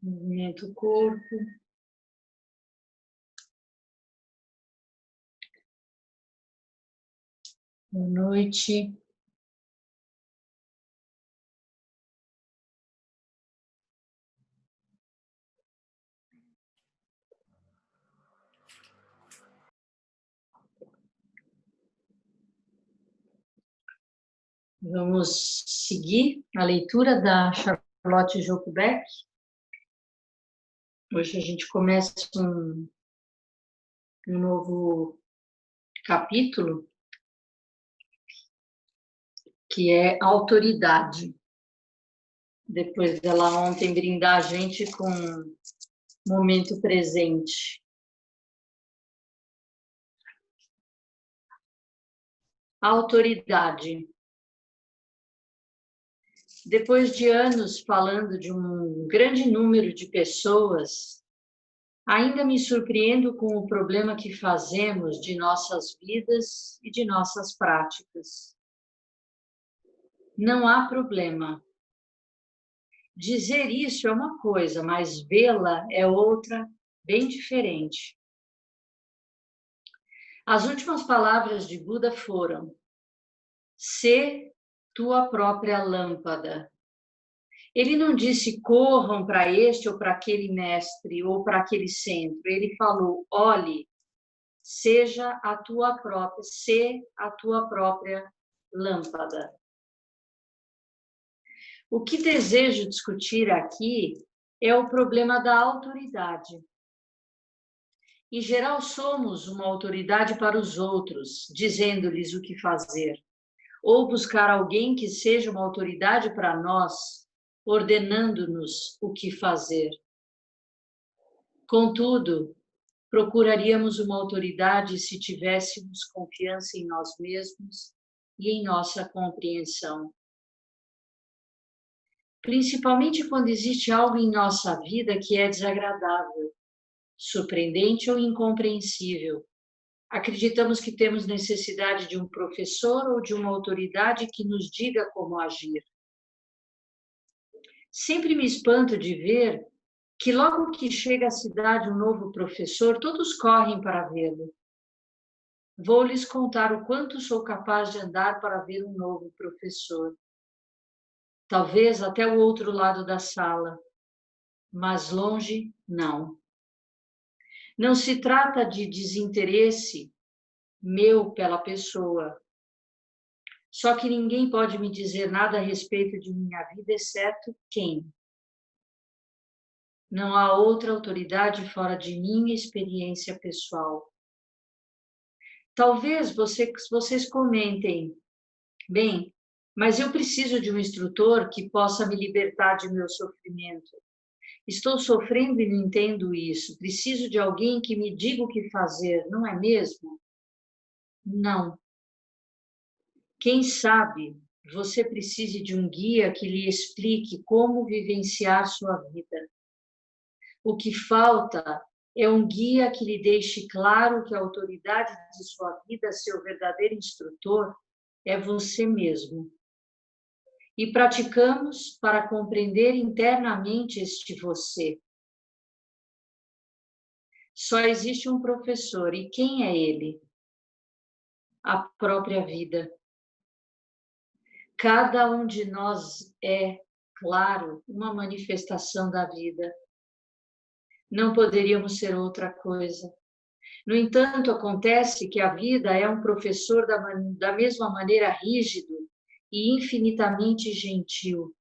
Movimento o corpo. Boa noite. Vamos seguir a leitura da Charlotte Joubert. Hoje a gente começa um novo capítulo, que é autoridade. Depois dela ontem brindar a gente com o momento presente. Autoridade. Depois de anos falando de um grande número de pessoas, ainda me surpreendo com o problema que fazemos de nossas vidas e de nossas práticas. Não há problema. Dizer isso é uma coisa, mas vê-la é outra, bem diferente. As últimas palavras de Buda foram: sê tua própria lâmpada. Ele não disse corram para este ou para aquele mestre ou para aquele centro. Ele falou: olhe, seja a tua própria, sê a tua própria lâmpada. O que desejo discutir aqui é o problema da autoridade. Em geral, somos uma autoridade para os outros, dizendo-lhes o que fazer, ou buscar alguém que seja uma autoridade para nós, ordenando-nos o que fazer. Contudo, procuraríamos uma autoridade se tivéssemos confiança em nós mesmos e em nossa compreensão. Principalmente quando existe algo em nossa vida que é desagradável, surpreendente ou incompreensível. Acreditamos que temos necessidade de um professor ou de uma autoridade que nos diga como agir. Sempre me espanto de ver que logo que chega à cidade um novo professor, todos correm para vê-lo. Vou lhes contar o quanto sou capaz de andar para ver um novo professor. Talvez até o outro lado da sala, mas longe não. Não se trata de desinteresse meu pela pessoa. Só que ninguém pode me dizer nada a respeito de minha vida, exceto quem? Não há outra autoridade fora de minha experiência pessoal. Talvez vocês comentem, bem, mas eu preciso de um instrutor que possa me libertar de meu sofrimento. Estou sofrendo e não entendo isso. Preciso de alguém que me diga o que fazer, não é mesmo? Não. Quem sabe você precise de um guia que lhe explique como vivenciar sua vida. O que falta é um guia que lhe deixe claro que a autoridade de sua vida, seu verdadeiro instrutor, é você mesmo. E praticamos para compreender internamente este você. Só existe um professor, e quem é ele? A própria vida. Cada um de nós é, claro, uma manifestação da vida. Não poderíamos ser outra coisa. No entanto, acontece que a vida é um professor da mesma maneira rígido e infinitamente gentil.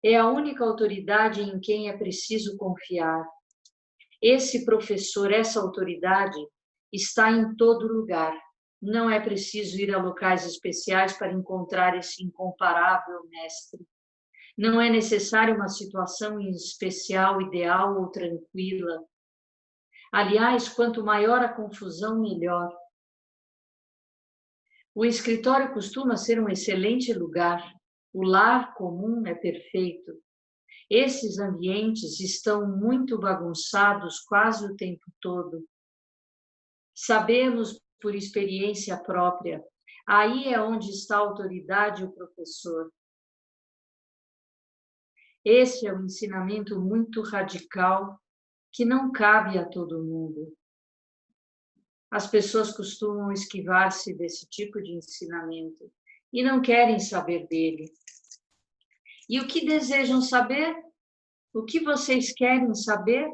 É a única autoridade em quem é preciso confiar. Esse professor, essa autoridade, está em todo lugar. Não é preciso ir a locais especiais para encontrar esse incomparável mestre. Não é necessária uma situação especial, ideal ou tranquila. Aliás, quanto maior a confusão, melhor. O escritório costuma ser um excelente lugar. O lar comum é perfeito. Esses ambientes estão muito bagunçados quase o tempo todo. Sabemos por experiência própria. Aí é onde está a autoridade e o professor. Esse é um ensinamento muito radical que não cabe a todo mundo. As pessoas costumam esquivar-se desse tipo de ensinamento e não querem saber dele. E o que desejam saber? O que vocês querem saber?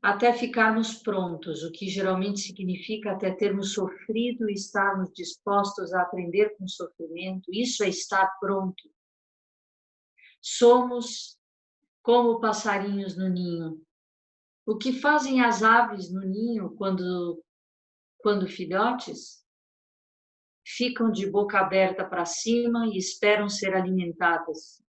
Até ficarmos prontos, o que geralmente significa até termos sofrido e estarmos dispostos a aprender com o sofrimento. Isso é estar pronto. Somos como passarinhos no ninho. O que fazem as aves no ninho quando filhotes? Ficam de boca aberta para cima e esperam ser alimentadas.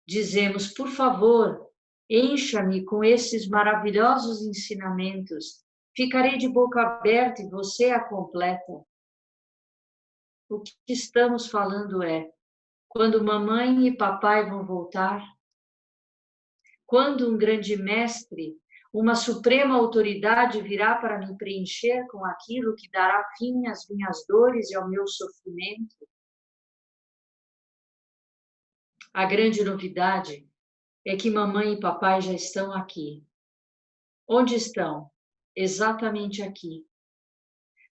Dizemos, por favor, encha-me com esses maravilhosos ensinamentos. Ficarei de boca aberta e você a completa. O que estamos falando é, quando mamãe e papai vão voltar, quando um grande mestre, uma suprema autoridade virá para me preencher com aquilo que dará fim às minhas dores e ao meu sofrimento. A grande novidade é que mamãe e papai já estão aqui. Onde estão? Exatamente aqui.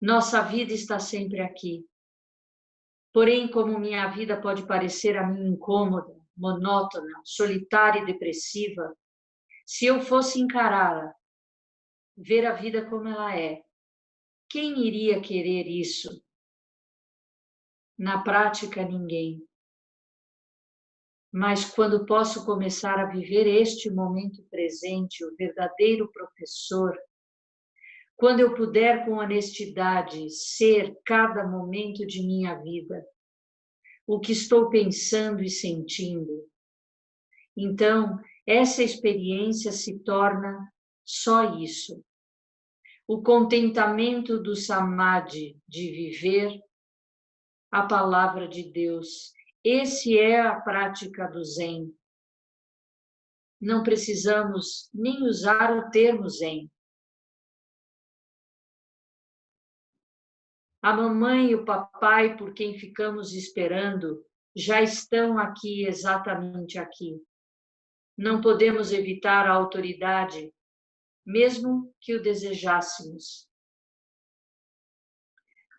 Nossa vida está sempre aqui. Porém, como minha vida pode parecer a mim incômoda, monótona, solitária e depressiva, se eu fosse encará-la, ver a vida como ela é, quem iria querer isso? Na prática, ninguém. Mas quando posso começar a viver este momento presente, o verdadeiro professor, quando eu puder com honestidade ser cada momento de minha vida, o que estou pensando e sentindo, então essa experiência se torna só isso. O contentamento do samadhi, de viver a palavra de Deus. Esse é a prática do Zen. Não precisamos nem usar o termo Zen. A mamãe e o papai por quem ficamos esperando já estão aqui, exatamente aqui. Não podemos evitar a autoridade, mesmo que o desejássemos.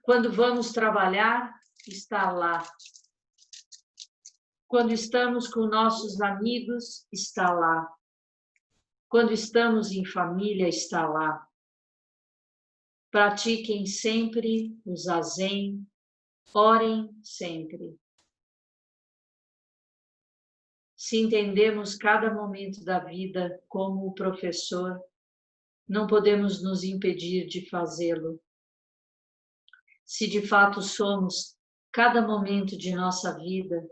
Quando vamos trabalhar, está lá. Quando estamos com nossos amigos, está lá. Quando estamos em família, está lá. Pratiquem sempre o zazen, orem sempre. Se entendemos cada momento da vida como o professor, não podemos nos impedir de fazê-lo. Se de fato somos cada momento de nossa vida,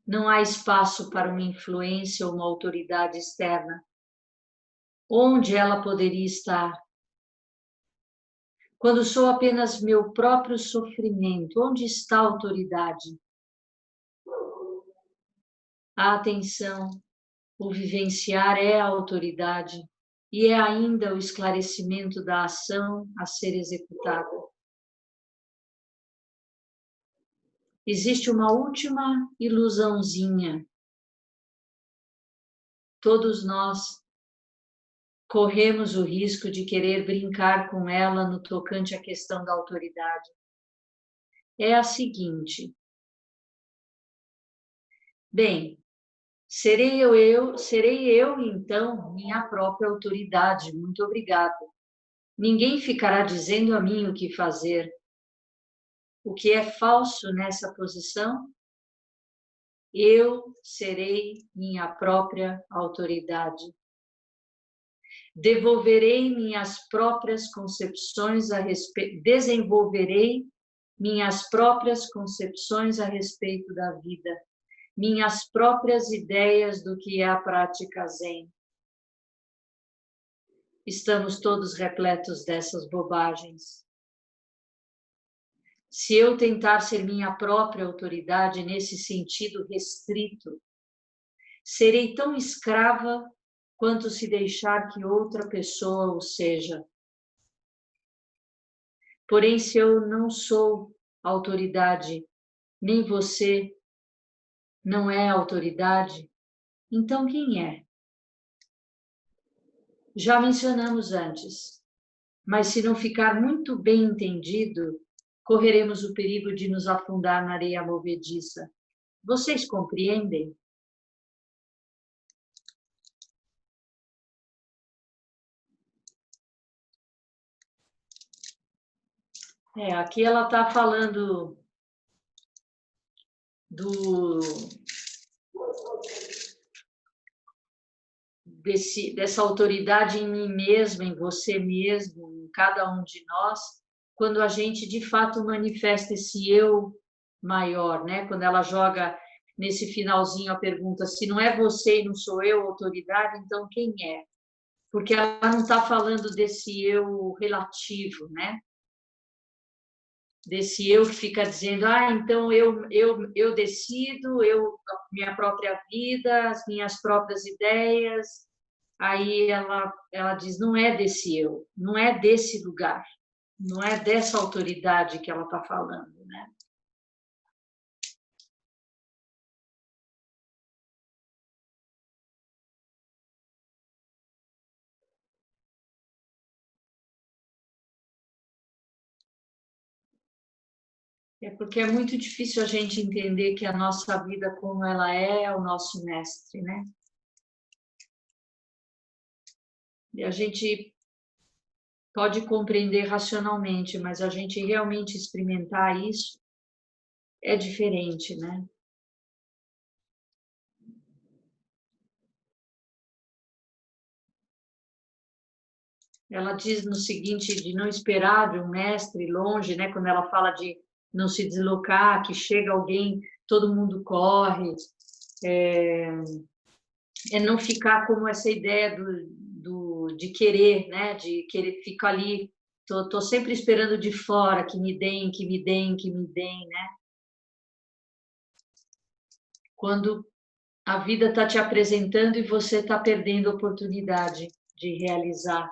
não há espaço para uma influência ou uma autoridade externa. Onde ela poderia estar? Quando sou apenas meu próprio sofrimento, onde está a autoridade? A atenção, o vivenciar é a autoridade e é ainda o esclarecimento da ação a ser executada. Existe uma última ilusãozinha. Todos nós corremos o risco de querer brincar com ela no tocante à questão da autoridade. É a seguinte. Bem, serei eu então minha própria autoridade. Muito obrigada. Ninguém ficará dizendo a mim o que fazer. O que é falso nessa posição? Eu serei minha própria autoridade. Desenvolverei minhas próprias concepções a respeito da vida, minhas próprias ideias do que é a prática Zen. Estamos todos repletos dessas bobagens. Se eu tentar ser minha própria autoridade nesse sentido restrito, serei tão escrava quanto se deixar que outra pessoa o seja. Porém, se eu não sou autoridade, nem você, não é autoridade, então quem é? Já mencionamos antes, mas se não ficar muito bem entendido, correremos o perigo de nos afundar na areia movediça. Vocês compreendem? Aqui ela está falando dessa autoridade em mim mesma, em você mesmo, em cada um de nós, quando a gente de fato manifesta esse eu maior, né? Quando ela joga nesse finalzinho a pergunta: se não é você e não sou eu autoridade, então quem é? Porque ela não está falando desse eu relativo, né? Desse eu que fica dizendo, então eu decido, minha própria vida, as minhas próprias ideias. Aí ela diz, não é desse eu, não é desse lugar, não é dessa autoridade que ela está falando, né? É porque é muito difícil a gente entender que a nossa vida como ela é o nosso mestre, né? E a gente pode compreender racionalmente, mas a gente realmente experimentar isso é diferente, né? Ela diz no seguinte, de não esperar de um mestre longe, né? Quando ela fala de não se deslocar, que chega alguém, todo mundo corre, é não ficar como essa ideia de querer, né? De querer ficar ali, tô sempre esperando de fora que me deem, que me deem, que me deem, né? Quando a vida está te apresentando e você está perdendo a oportunidade de realizar.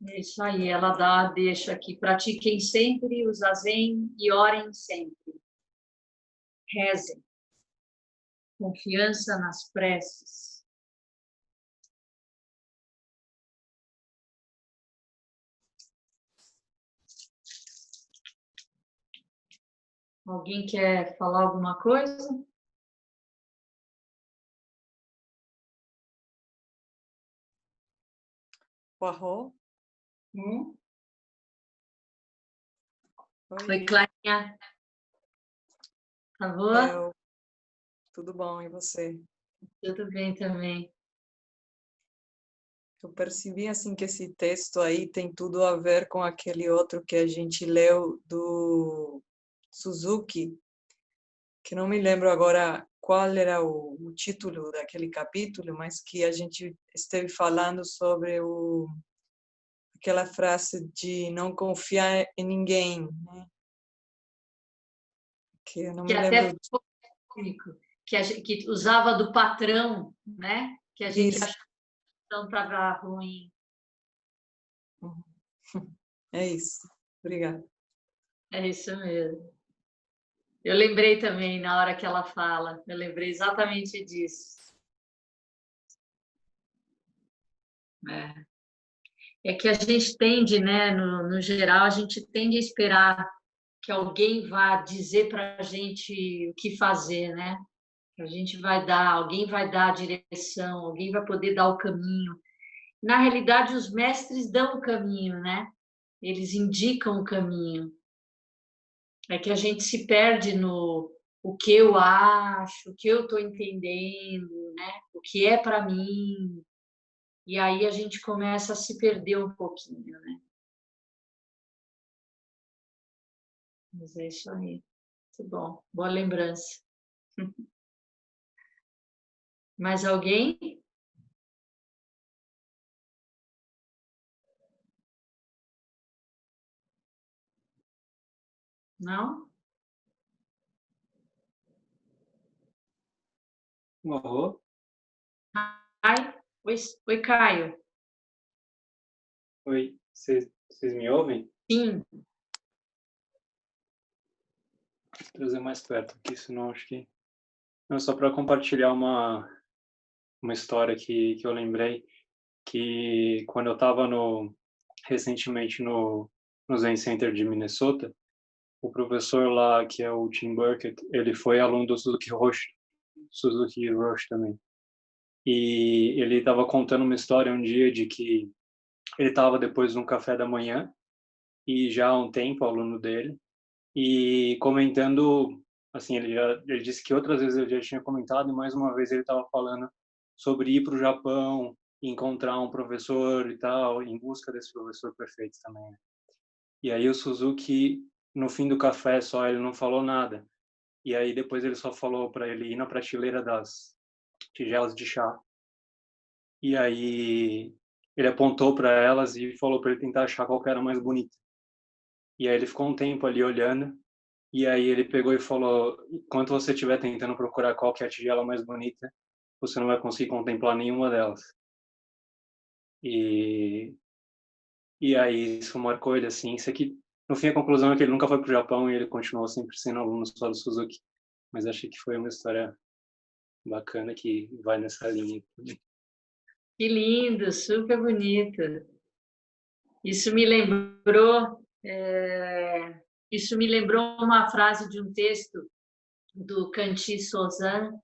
É isso aí, ela deixa aqui, pratiquem sempre o zazen e orem sempre. Rezem, confiança nas preces. Alguém quer falar alguma coisa? Arro. Oi, Clarinha. Por favor? Tudo bom, e você? Tudo bem também. Eu percebi assim que esse texto aí tem tudo a ver com aquele outro que a gente leu do Suzuki, que não me lembro agora qual era o título daquele capítulo, mas que a gente esteve falando sobre aquela frase de não confiar em ninguém, né? Que eu não Que me até lembro. foi cômico, que usava do patrão, né? Que a gente Isso. achava que não estava ruim. É isso. Obrigada. É isso mesmo. Eu lembrei também na hora que ela fala, eu lembrei exatamente disso. É que a gente tende, né, no geral, a gente tende a esperar que alguém vá dizer para a gente o que fazer, né? A gente vai dar, alguém vai dar a direção, alguém vai poder dar o caminho. Na realidade, os mestres dão o caminho, né? Eles indicam o caminho. É que a gente se perde no o que eu acho, o que eu estou entendendo, né? O que é para mim. E aí a gente começa a se perder um pouquinho, né? Mas é isso aí. Muito bom. Boa lembrança. Mais alguém? Não? Alô? Ai, oi, Caio. Oi, vocês me ouvem? Sim. Vou trazer mais perto aqui, senão acho que... Não, só para compartilhar uma história que eu lembrei, que quando eu estava recentemente no Zen Center de Minnesota, o professor lá, que é o Tim Burkett, ele foi aluno do Suzuki Roshi também. E ele estava contando uma história um dia de que ele estava depois de um café da manhã, e já há um tempo, aluno dele, e comentando, assim, ele disse que outras vezes ele já tinha comentado, e mais uma vez ele estava falando sobre ir para o Japão, encontrar um professor e tal, em busca desse professor perfeito também, né? E aí o Suzuki, no fim do café só, ele não falou nada. E aí depois ele só falou para ele ir na prateleira das tigelas de chá. E aí ele apontou para elas e falou para ele tentar achar qual que era mais bonita. E aí ele ficou um tempo ali olhando. E aí ele pegou e falou: enquanto você estiver tentando procurar qual que é a tigela mais bonita, você não vai conseguir contemplar nenhuma delas. E aí isso marcou ele assim. Isso aqui, no fim, a conclusão é que ele nunca foi para o Japão e ele continuou sempre sendo aluno só do Suzuki. Mas achei que foi uma história bacana que vai nessa linha. Que lindo, super bonito. Isso me lembrou, isso me lembrou uma frase de um texto do Canty Sozan,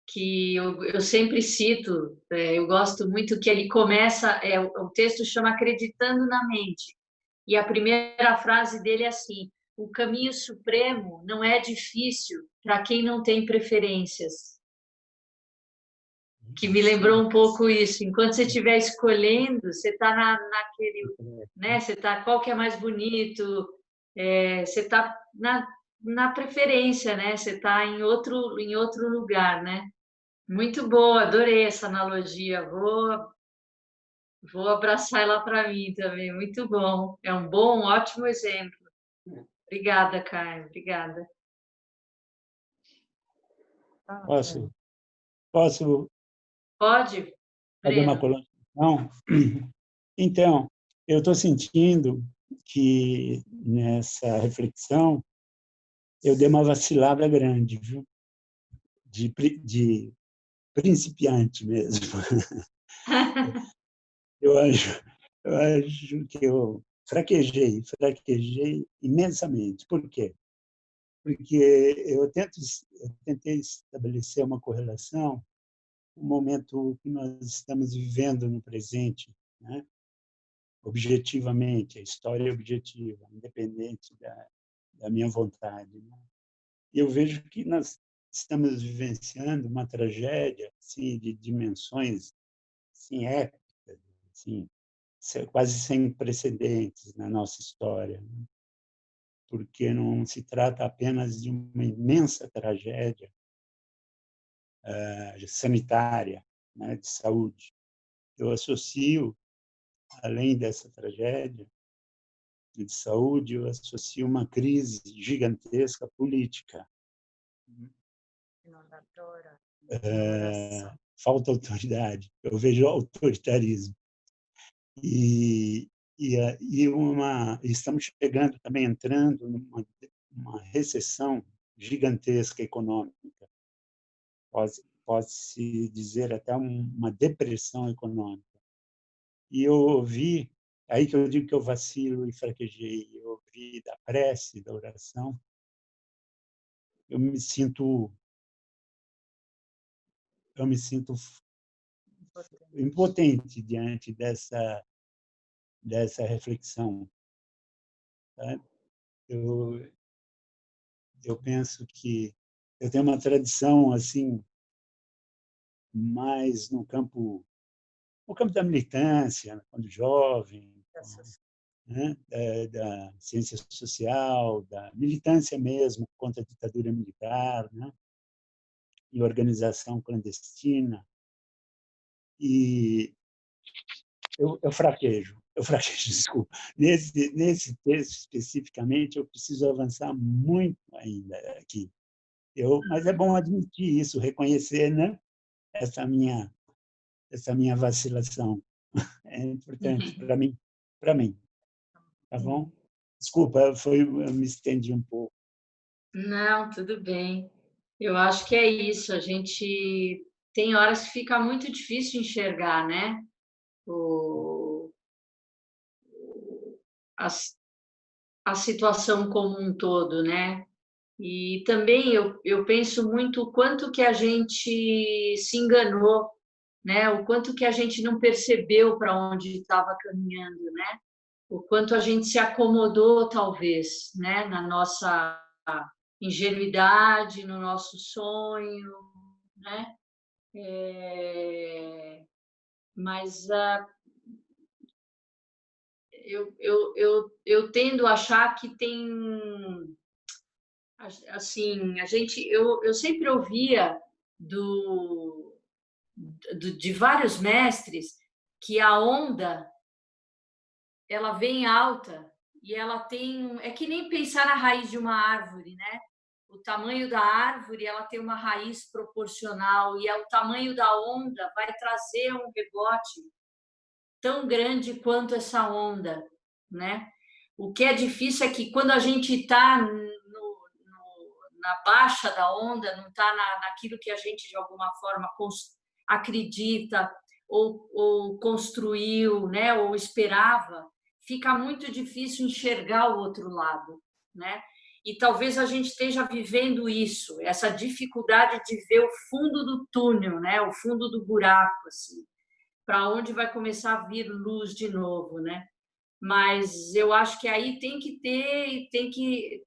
que eu sempre cito, eu gosto muito que ele começa, o texto chama Acreditando na Mente, e a primeira frase dele é assim: o caminho supremo não é difícil para quem não tem preferências. Que me lembrou um pouco isso. Enquanto você estiver escolhendo, você está naquele, né? Você está qual que é mais bonito, você está na preferência, né? Você está em outro lugar, né? Muito boa, adorei essa analogia. Vou abraçar ela para mim também. Muito bom. É um bom, ótimo exemplo. Obrigada, Caio. Obrigada. Posso Pode, fazer uma Breno? colocação? Então, eu estou sentindo que nessa reflexão eu dei uma vacilada grande, viu? De principiante mesmo. Eu acho que eu fraquejei imensamente. Por quê? Porque eu tentei estabelecer uma correlação com o momento que nós estamos vivendo no presente, né? Objetivamente, a história é objetiva, independente da minha vontade, né? E eu vejo que nós estamos vivenciando uma tragédia assim, de dimensões assim, épicas, assim, quase sem precedentes na nossa história, né? Porque não se trata apenas de uma imensa tragédia sanitária, né, de saúde. Eu associo, além dessa tragédia de saúde, eu associo uma crise gigantesca política. Falta autoridade. Eu vejo autoritarismo. Estamos chegando também, entrando numa recessão gigantesca econômica. Pode-se dizer até uma depressão econômica. E eu ouvi, aí que eu digo que eu vacilo e fraquejei, eu ouvi da prece, da oração, eu me sinto impotente diante dessa reflexão. Tá? Eu penso que eu tenho uma tradição assim mais no campo da militância, quando jovem, né? Da ciência social, da militância mesmo contra a ditadura militar, né? E organização clandestina. E eu fraquejo. Eu fraquejo, desculpa. Nesse texto, especificamente, eu preciso avançar muito ainda aqui. Mas é bom admitir isso, reconhecer, né, essa minha vacilação. É importante para mim, tá bom? Desculpa, eu me estendi um pouco. Não, tudo bem. Eu acho que é isso. A gente tem horas que fica muito difícil enxergar, né? O, a, a situação como um todo, né? E também eu penso muito o quanto que a gente se enganou, né? O quanto que a gente não percebeu para onde estava caminhando, né? O quanto a gente se acomodou, talvez, né? Na nossa ingenuidade, no nosso sonho, né? Mas eu tendo a achar que tem, assim, eu sempre ouvia de vários mestres que a onda ela vem alta e ela tem, é que nem pensar na raiz de uma árvore, né? O tamanho da árvore ela tem uma raiz proporcional e o tamanho da onda vai trazer um rebote tão grande quanto essa onda, né? O que é difícil é que quando a gente está na baixa da onda, não está naquilo que a gente de alguma forma acredita ou construiu, né? Ou esperava, fica muito difícil enxergar o outro lado, né? E talvez a gente esteja vivendo isso, essa dificuldade de ver o fundo do túnel, né? O fundo do buraco, assim, para onde vai começar a vir luz de novo, né? Mas eu acho que aí tem que ter, tem que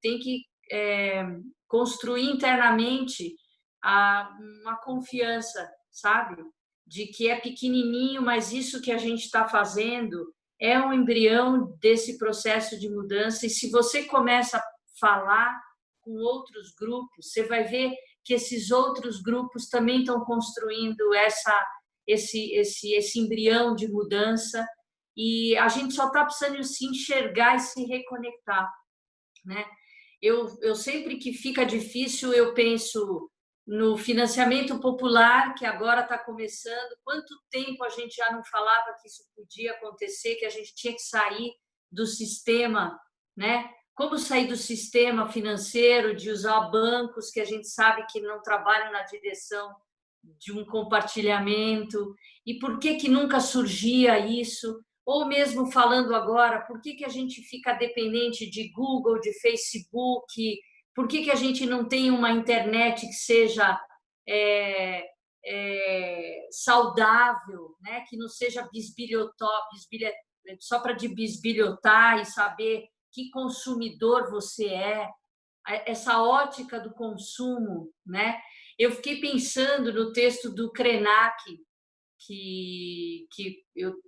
construir internamente uma confiança, sabe? De que é pequenininho, mas isso que a gente está fazendo é um embrião desse processo de mudança. E se você começa a falar com outros grupos, você vai ver que esses outros grupos também estão construindo esse embrião de mudança. E a gente só está precisando se enxergar e se reconectar, né? Eu sempre que fica difícil, eu penso no financiamento popular, que agora está começando. Quanto tempo a gente já não falava que isso podia acontecer, que a gente tinha que sair do sistema, né? Como sair do sistema financeiro, de usar bancos que a gente sabe que não trabalham na direção de um compartilhamento, e por que que nunca surgia isso? Ou mesmo falando agora, por que que a gente fica dependente de Google, de Facebook? Por que que a gente não tem uma internet que seja saudável, né? Que não seja só para de bisbilhotar e saber que consumidor você é, essa ótica do consumo, né? Eu fiquei pensando no texto do Krenak, que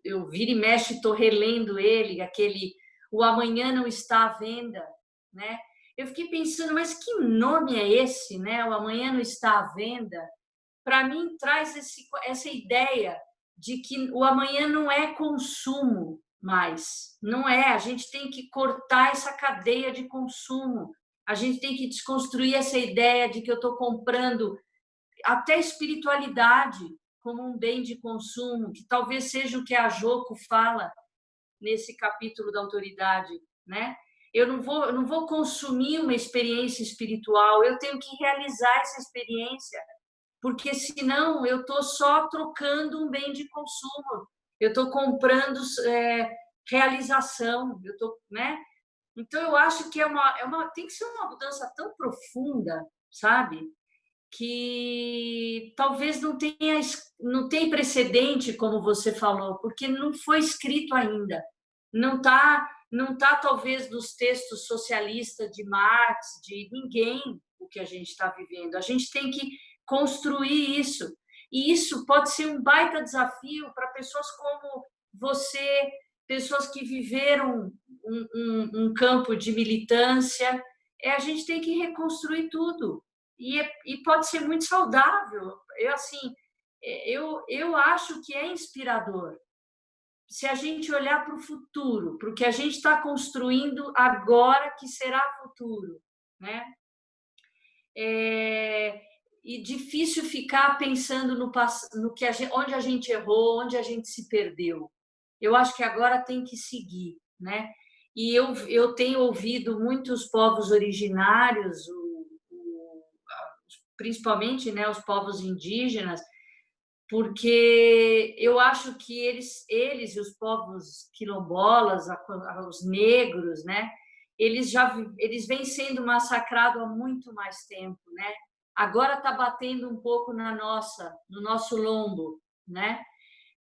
eu vira e mexe, estou relendo ele, aquele O Amanhã Não Está à Venda, né? Eu fiquei pensando, mas que nome é esse, né? O Amanhã Não Está à Venda. Para mim, traz essa ideia de que o amanhã não é consumo mais, não é. A gente tem que cortar essa cadeia de consumo, a gente tem que desconstruir essa ideia de que eu estou comprando até espiritualidade como um bem de consumo, que talvez seja o que a Joko fala nesse capítulo da autoridade, né? Eu não vou consumir uma experiência espiritual, eu tenho que realizar essa experiência, porque senão eu estou só trocando um bem de consumo, eu estou comprando realização, eu tô, né? Então eu acho que tem que ser uma mudança tão profunda, sabe? Que talvez não tenha precedente, como você falou, porque não foi escrito ainda. Não tá talvez nos textos socialistas de Marx, de ninguém, o que a gente está vivendo. A gente tem que construir isso. E isso pode ser um baita desafio para pessoas como você, pessoas que viveram um campo de militância. A gente tem que reconstruir tudo. E pode ser muito saudável. Eu acho que é inspirador. se a gente olhar para o futuro, para o que a gente está construindo agora, que será futuro, né? E difícil ficar pensando no que onde a gente errou, onde a gente se perdeu. Eu acho que agora tem que seguir, né? E eu tenho ouvido muitos povos originários, principalmente, né, os povos indígenas, porque eu acho que eles e os povos quilombolas, os negros, né, eles vêm sendo massacrados há muito mais tempo, né? Agora está batendo um pouco no nosso lombo, né?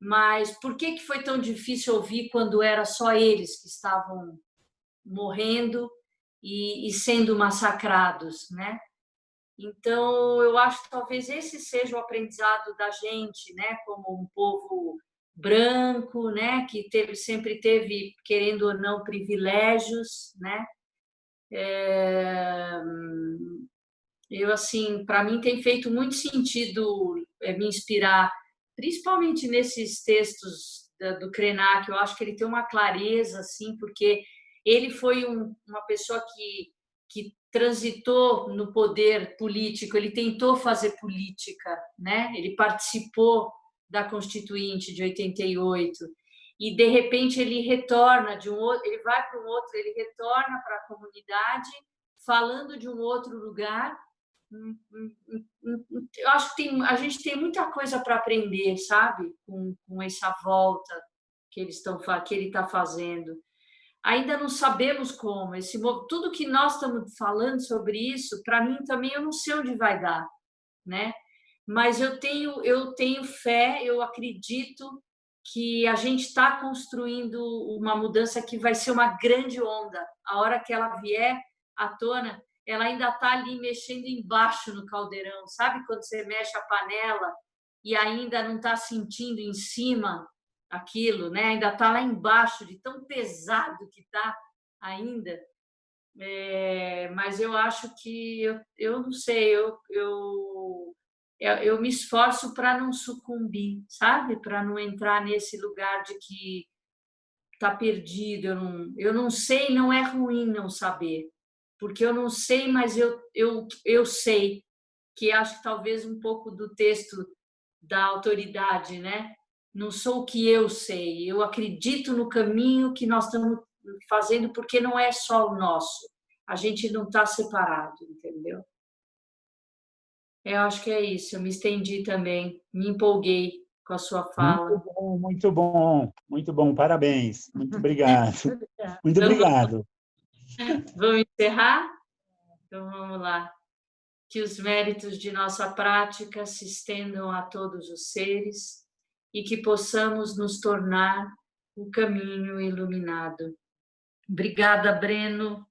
Mas por que foi tão difícil ouvir quando era só eles que estavam morrendo e sendo massacrados, né? Então, eu acho que talvez esse seja o aprendizado da gente, né, como um povo branco, né, que sempre teve, querendo ou não, privilégios, né? Eu, assim, para mim tem feito muito sentido me inspirar, principalmente nesses textos do Krenak. Eu acho que ele tem uma clareza, assim, porque ele foi uma pessoa que transitou no poder político, ele tentou fazer política, né? Ele participou da Constituinte de 88 e de repente ele retorna de um outro, ele vai para um outro, ele retorna para a comunidade falando de um outro lugar. Eu acho que a gente tem muita coisa para aprender, sabe? Com essa volta que ele está fazendo. Ainda não sabemos como. Tudo que nós estamos falando sobre isso, para mim também eu não sei onde vai dar, né? Mas eu tenho fé, eu acredito que a gente está construindo uma mudança que vai ser uma grande onda. A hora que ela vier à tona, ela ainda está ali mexendo embaixo no caldeirão, sabe? Quando você mexe a panela e ainda não está sentindo em cima aquilo, né? Ainda está lá embaixo, de tão pesado que está ainda. Mas eu acho que eu não sei, eu me esforço para não sucumbir, sabe? Para não entrar nesse lugar de que está perdido. Eu não sei, não é ruim não saber, porque eu não sei, mas eu sei, que acho que talvez um pouco do texto da autoridade, né? Não sou o que eu sei, eu acredito no caminho que nós estamos fazendo, porque não é só o nosso, a gente não está separado, entendeu? Eu acho que é isso, eu me estendi também, me empolguei com a sua fala. Muito bom, parabéns, muito obrigado. Muito obrigado. Vamos encerrar? Então vamos lá. Que os méritos de nossa prática se estendam a todos os seres e que possamos nos tornar o caminho iluminado. Obrigada, Breno.